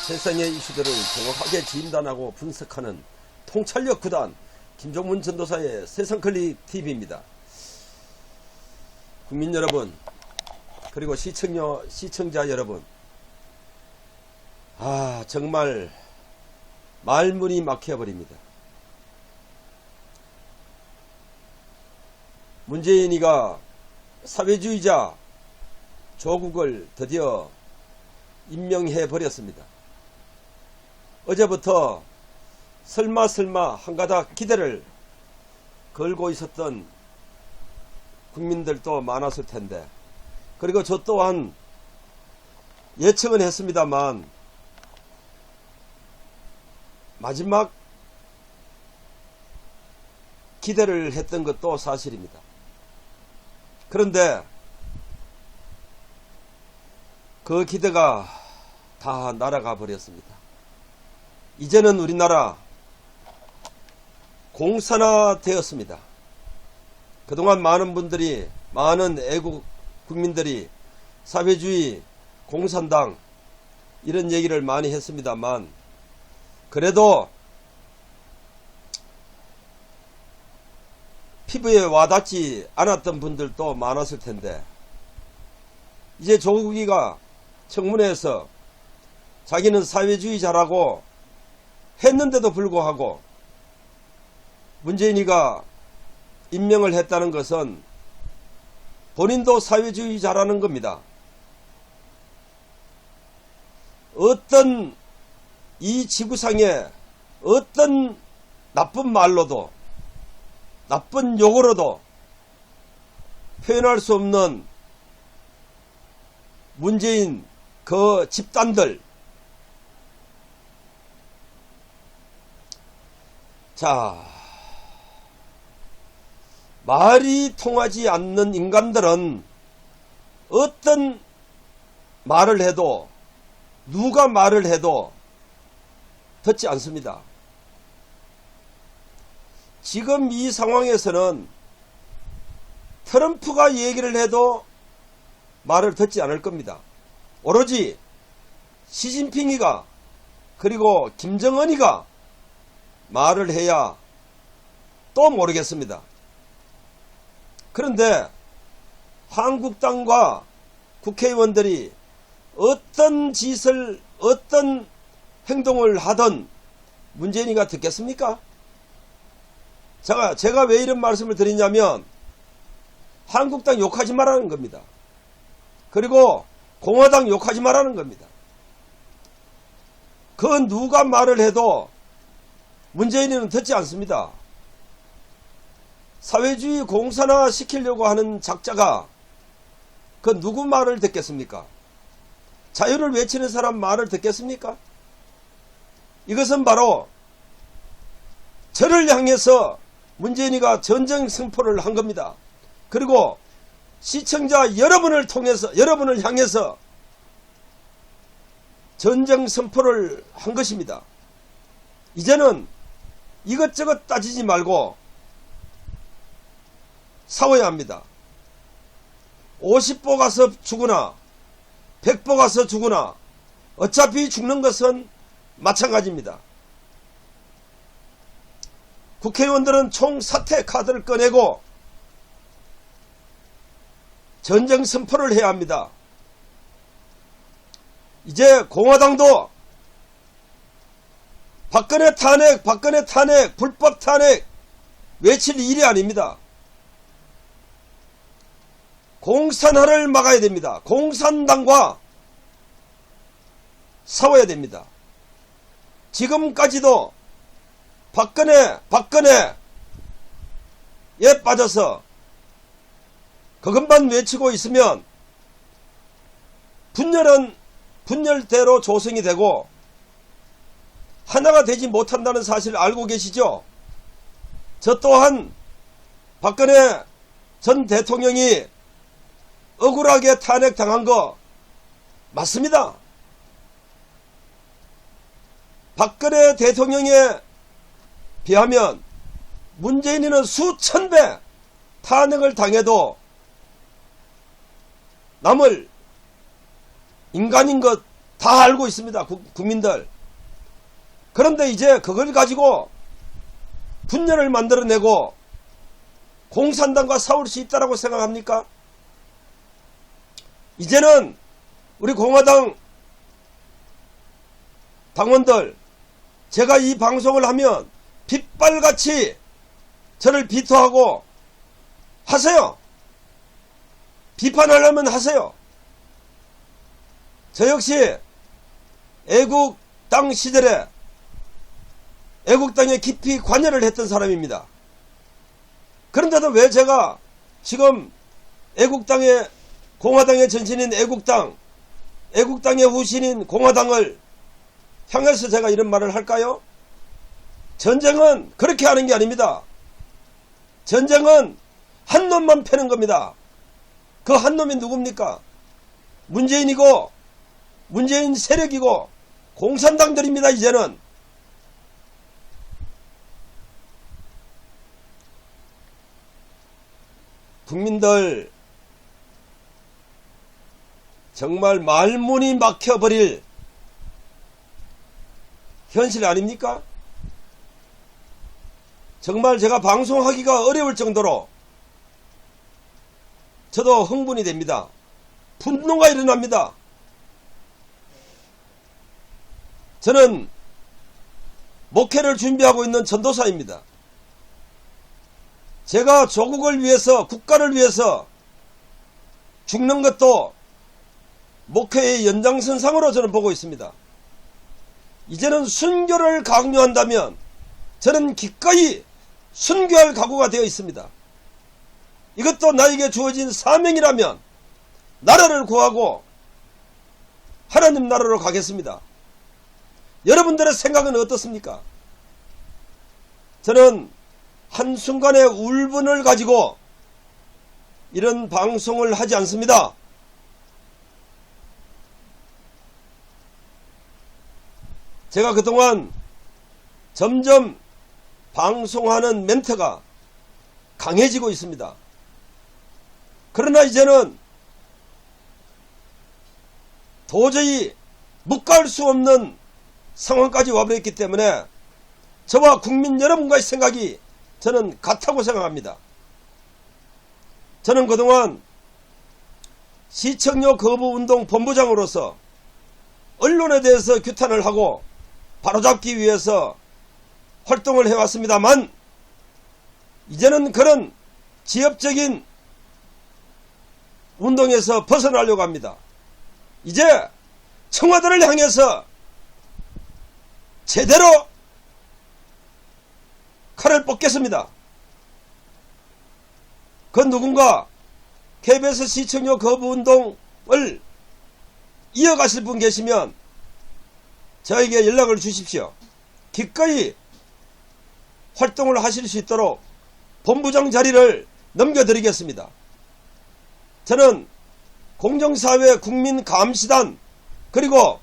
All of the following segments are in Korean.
세상의 이슈들을 정확하게 진단하고 분석하는 통찰력 구단 김종문 전도사의 세상클릭TV입니다. 국민 여러분, 그리고 시청자 여러분, 정말 말문이 막혀버립니다. 문재인이가 사회주의자 조국을 드디어 임명해 버렸습니다. 어제부터 설마 한가닥 기대를 걸고 있었던 국민들도 많았을 텐데, 그리고 저 또한 예측은 했습니다만 마지막 기대를 했던 것도 사실입니다. 그런데 그 기대가 다 날아가 버렸습니다. 이제는 우리나라 공산화 되었습니다. 그동안 많은 애국 국민들이 사회주의, 공산당 이런 얘기를 많이 했습니다만, 그래도 피부에 와닿지 않았던 분들도 많았을 텐데, 이제 조국이가 청문회에서 자기는 사회주의자라고 했는데도 불구하고 문재인이가 임명을 했다는 것은 본인도 사회주의자라는 겁니다. 어떤 이 지구상에 어떤 나쁜 말로도 나쁜 욕으로도 표현할 수 없는 문재인 그 집단들, 말이 통하지 않는 인간들은 어떤 말을 해도, 누가 말을 해도 듣지 않습니다. 지금 이 상황에서는 트럼프가 얘기를 해도 말을 듣지 않을 겁니다. 오로지 시진핑이가, 그리고 김정은이가 말을 해야 또 모르겠습니다. 그런데 한국당과 국회의원들이 어떤 짓을, 어떤 행동을 하든 문재인이가 듣겠습니까? 제가 왜 이런 말씀을 드리냐면, 한국당 욕하지 말라는 겁니다. 그리고 공화당 욕하지 말라는 겁니다. 그 누가 말을 해도 문재인이는 듣지 않습니다. 사회주의 공산화 시키려고 하는 작자가 그 누구 말을 듣겠습니까? 자유를 외치는 사람 말을 듣겠습니까? 이것은 바로 저를 향해서 문재인이가 전쟁 선포를 한 겁니다. 그리고 시청자 여러분을 통해서, 여러분을 향해서 전쟁 선포를 한 것입니다. 이제는 이것저것 따지지 말고 싸워야 합니다. 50보 가서 죽으나 100보 가서 죽으나 어차피 죽는 것은 마찬가지입니다. 국회의원들은 총사퇴 카드를 꺼내고 전쟁 선포를 해야 합니다. 이제 공화당도 박근혜 탄핵, 불법 탄핵 외칠 일이 아닙니다. 공산화를 막아야 됩니다. 공산당과 싸워야 됩니다. 지금까지도 박근혜에 빠져서 그것만 외치고 있으면 분열은 분열대로 조성이 되고 하나가 되지 못한다는 사실을 알고 계시죠? 저 또한 박근혜 전 대통령이 억울하게 탄핵당한 거 맞습니다. 박근혜 대통령에 비하면 문재인이는 수천 배 탄핵을 당해도 남을 인간인 것 다 알고 있습니다. 국민들. 그런데 이제 그걸 가지고 분열을 만들어내고 공산당과 싸울 수 있다고 생각합니까? 이제는 우리 공화당 당원들, 제가 이 방송을 하면 빗발같이 저를 비토하고 하세요. 비판하려면 하세요. 저 역시 애국당 시절에 애국당에 깊이 관여를 했던 사람입니다. 그런데도 왜 제가 지금 애국당의 공화당의 전신인 애국당의 후신인 공화당을 향해서 제가 이런 말을 할까요? 전쟁은 그렇게 하는 게 아닙니다. 전쟁은 한 놈만 패는 겁니다. 그 한 놈이 누굽니까? 문재인이고 문재인 세력이고 공산당들입니다. 이제는 국민들 정말 말문이 막혀버릴 현실 아닙니까? 정말 제가 방송하기가 어려울 정도로 저도 흥분이 됩니다. 분노가 일어납니다. 저는 목회를 준비하고 있는 전도사입니다. 제가 조국을 위해서, 국가를 위해서 죽는 것도 목회의 연장선상으로 저는 보고 있습니다. 이제는 순교를 강요한다면 저는 기꺼이 순교할 각오가 되어 있습니다. 이것도 나에게 주어진 사명이라면 나라를 구하고 하나님 나라로 가겠습니다. 여러분들의 생각은 어떻습니까? 저는 한순간의 울분을 가지고 이런 방송을 하지 않습니다. 제가 그동안 점점 방송하는 멘트가 강해지고 있습니다. 그러나 이제는 도저히 묵과할 수 없는 상황까지 와버렸기 때문에 저와 국민 여러분과의 생각이 저는 같다고 생각합니다. 저는 그동안 시청료 거부운동 본부장으로서 언론에 대해서 규탄을 하고 바로잡기 위해서 활동을 해왔습니다만 이제는 그런 지역적인 운동에서 벗어나려고 합니다. 이제 청와대를 향해서 제대로 칼을 뽑겠습니다. 그 누군가 KBS 시청료 거부운동을 이어가실 분 계시면 저에게 연락을 주십시오. 기꺼이 활동을 하실 수 있도록 본부장 자리를 넘겨드리겠습니다. 저는 공정사회 국민감시단 그리고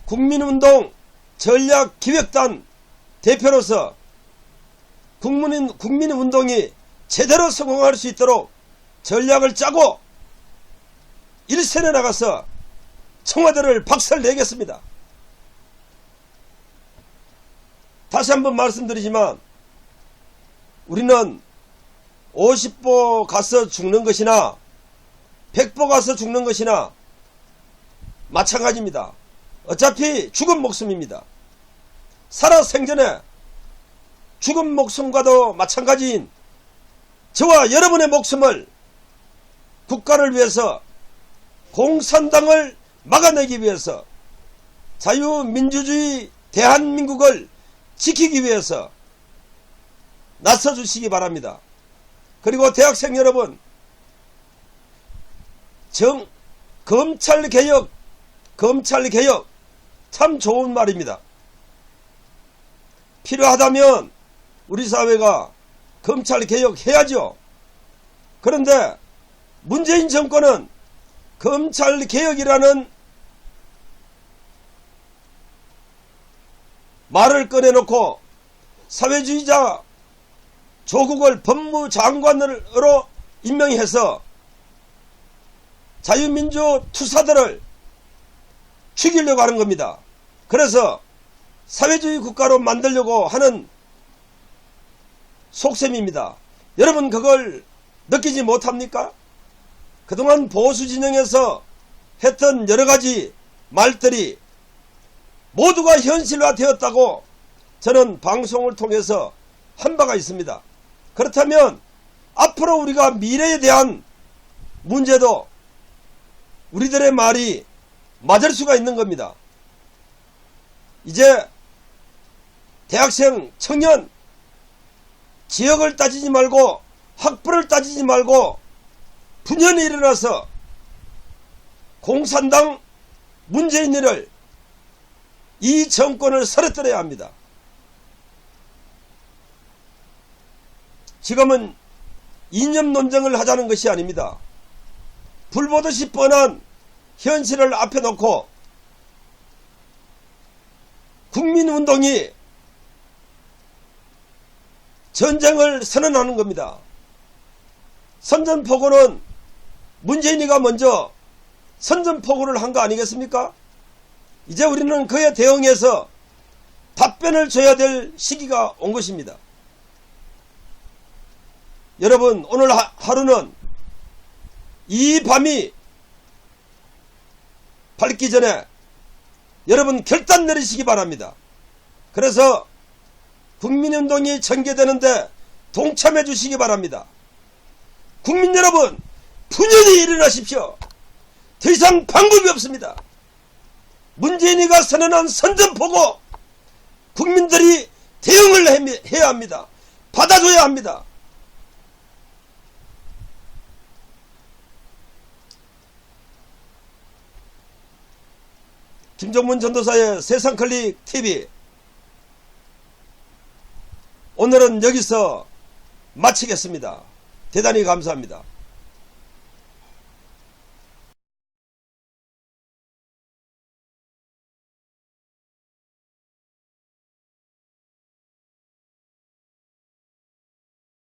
국민운동 전략기획단 대표로서 국민운동이 제대로 성공할 수 있도록 전략을 짜고 일선에 나가서 청와대를 박살내겠습니다. 다시 한번 말씀드리지만 우리는 50보 가서 죽는 것이나 100보 가서 죽는 것이나 마찬가지입니다. 어차피 죽은 목숨입니다. 살아 생전에 죽은 목숨과도 마찬가지인 저와 여러분의 목숨을 국가를 위해서 공산당을 막아내기 위해서 자유민주주의 대한민국을 지키기 위해서 나서주시기 바랍니다. 그리고 대학생 여러분, 검찰개혁 참 좋은 말입니다. 필요하다면 우리 사회가 검찰개혁 해야죠. 그런데 문재인 정권은 검찰개혁이라는 말을 꺼내놓고 사회주의자 조국을 법무장관으로 임명해서 자유민주 투사들을 죽이려고 하는 겁니다. 그래서 사회주의 국가로 만들려고 하는 속셈입니다. 여러분 그걸 느끼지 못합니까? 그동안 보수 진영에서 했던 여러가지 말들이 모두가 현실화 되었다고 저는 방송을 통해서 한 바가 있습니다. 그렇다면 앞으로 우리가 미래에 대한 문제도 우리들의 말이 맞을 수가 있는 겁니다. 이제 대학생, 청년, 지역을 따지지 말고 학벌을 따지지 말고 분연히 일어나서 공산당 문재인을 이 정권을 쓰러뜨려야 합니다. 지금은 이념 논쟁을 하자는 것이 아닙니다. 불보듯이 뻔한 현실을 앞에 놓고 국민운동이 전쟁을 선언하는 겁니다. 선전포고는 문재인이가 먼저 선전포고를 한 거 아니겠습니까? 이제 우리는 그에 대응해서 답변을 줘야 될 시기가 온 것입니다. 여러분 오늘 하루는 이 밤이 밝기 전에 여러분 결단 내리시기 바랍니다. 그래서 국민운동이 전개되는데 동참해 주시기 바랍니다. 국민 여러분 분연히 일어나십시오. 더 이상 방법이 없습니다. 문재인이가 선언한 선전포고 국민들이 대응을 해야 합니다. 받아줘야 합니다. 김종문 전도사의 세상클릭TV 오늘은 여기서 마치겠습니다. 대단히 감사합니다.